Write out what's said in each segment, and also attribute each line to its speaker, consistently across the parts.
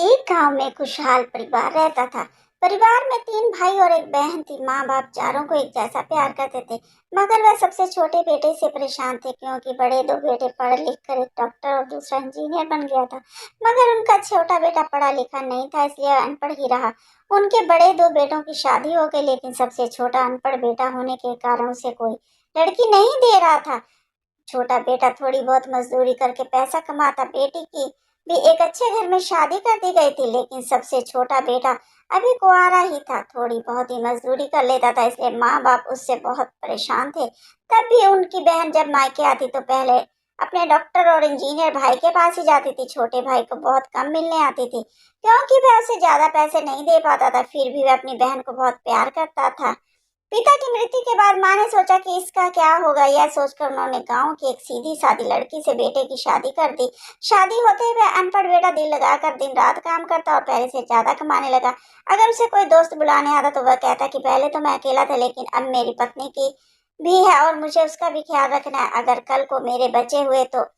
Speaker 1: एक गांव में खुशहाल परिवार रहता था। परिवार में तीन भाई और एक बहन थी। माँ बाप चारों को एक जैसा प्यार करते थे, मगर वह सबसे छोटे बेटे से परेशान थे क्योंकि बड़े दो बेटे पढ़ लिख कर एक डॉक्टर और दूसरा इंजीनियर बन गया था। मगर उनका छोटा बेटा पढ़ा लिखा नहीं था, इसलिए अनपढ़ ही रहा। उनके बड़े दो बेटों की शादी हो गई, लेकिन सबसे छोटा अनपढ़ बेटा होने के कारण उसे कोई लड़की नहीं दे रहा था। छोटा बेटा थोड़ी बहुत मजदूरी करके पैसा कमाता। बेटी की भी एक अच्छे घर में शादी कर दी गई थी, लेकिन सबसे छोटा बेटा अभी कुंवारा ही था। थोड़ी बहुत ही मजदूरी कर लेता था, इसलिए माँ बाप उससे बहुत परेशान थे। तब भी उनकी बहन जब मायके आती तो पहले अपने डॉक्टर और इंजीनियर भाई के पास ही जाती थी। छोटे भाई को बहुत कम मिलने आती थी क्योंकि वह उसे ज्यादा पैसे नहीं दे पाता था। फिर भी वह अपनी बहन को बहुत प्यार करता था। पिता की मृत्यु के बाद माँ ने सोचा कि इसका क्या होगा। यह सोचकर उन्होंने गांव की एक सीधी सादी लड़की से बेटे की शादी कर दी। शादी होते ही वह अनपढ़ बेटा दिल लगाकर दिन रात काम करता और पहले से ज्यादा कमाने लगा। अगर उसे कोई दोस्त बुलाने आता तो वह कहता कि पहले तो मैं अकेला था, लेकिन अब मेरी पत्नी की भी है और मुझे उसका भी ख्याल रखना है। अगर कल को मेरे बच्चे हुए तो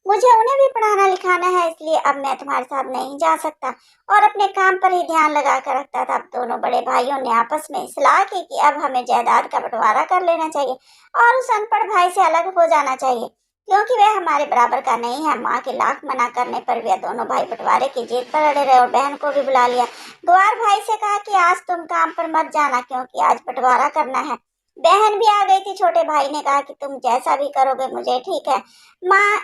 Speaker 1: मुझे उन्हें भी पढ़ाना लिखाना है, इसलिए अब मैं तुम्हारे साथ नहीं जा सकता। और अपने काम पर ही ध्यान लगा कर रखता था। अब दोनों बड़े भाइयों ने आपस में सलाह की कि अब हमें जायदाद का बंटवारा कर लेना चाहिए और उस अनपढ़ भाई से अलग हो जाना चाहिए, क्योंकि वह हमारे बराबर का नहीं है। माँ के लाख मना करने पर वे दोनों भाई बंटवारे की जिद पर अड़े रहे और बहन को भी बुला लिया। ग्वार भाई से कहा कि आज तुम काम पर मत जाना क्योंकि आज बंटवारा करना है। बहन भी आ गई थी। छोटे भाई ने कहा कि तुम जैसा भी करोगे मुझे ठीक है माँ,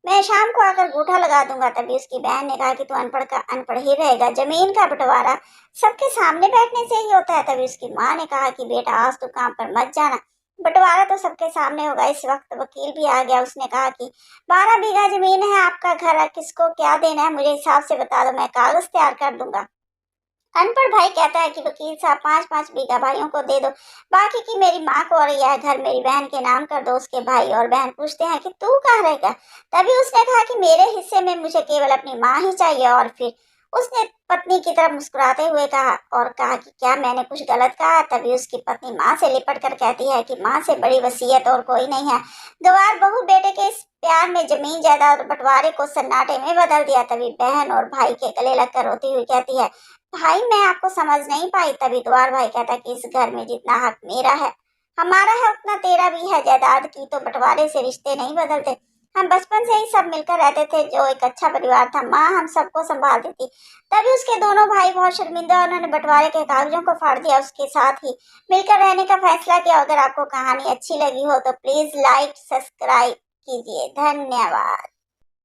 Speaker 1: मैं शाम को आकर गूठा लगा दूंगा। तभी उसकी बहन ने कहा कि तू अनपढ़ का अनपढ़ ही रहेगा, जमीन का बंटवारा सबके सामने बैठने से ही होता है। तभी उसकी माँ ने कहा कि बेटा आज तू काम पर मत जाना, बंटवारा तो सबके सामने होगा। इस वक्त वकील भी आ गया। उसने कहा कि 12 बीघा जमीन है, आपका घर है, किसको क्या देना है मुझे हिसाब से बता दो, मैं कागज तैयार कर दूंगा। अनपढ़ भाई कहता है कि वकील साहब 5-5 बीघा भाइयों को दे दो, बाकी की मेरी माँ को, और यह घर मेरी बहन के नाम कर दो। उसके भाई और बहन पूछते हैं कि तू कहाँ रहेगा। तभी उसने कहा कि मेरे हिस्से में मुझे केवल अपनी माँ ही चाहिए। और फिर उसने पत्नी की तरफ मुस्कुराते हुए कहा और कहा कि क्या मैंने कुछ गलत कहा। तभी उसकी पत्नी माँ से लिपट कर कहती है कि माँ से बड़ी वसीयत और कोई नहीं है। गवार बहू बेटे के इस प्यार ने जमीन जायदाद बंटवारे को सन्नाटे में बदल दिया। तभी बहन और भाई के गले लगकर रोती हुई कहती है, भाई मैं आपको समझ नहीं पाई। तभी द्वार भाई कहता कि इस घर में जितना हक मेरा है, हमारा है, उतना तेरा भी है। जायदाद की तो बंटवारे से रिश्ते नहीं बदलते। हम बचपन से ही सब मिलकर रहते थे, जो एक अच्छा परिवार था। माँ हम सबको संभालती थी। तभी उसके दोनों भाई बहुत शर्मिंदा, उन्होंने बंटवारे के कागजों को फाड़ दिया। उसके साथ ही मिलकर रहने का फैसला किया। अगर आपको कहानी अच्छी लगी हो तो प्लीज लाइक सब्सक्राइब कीजिए। धन्यवाद।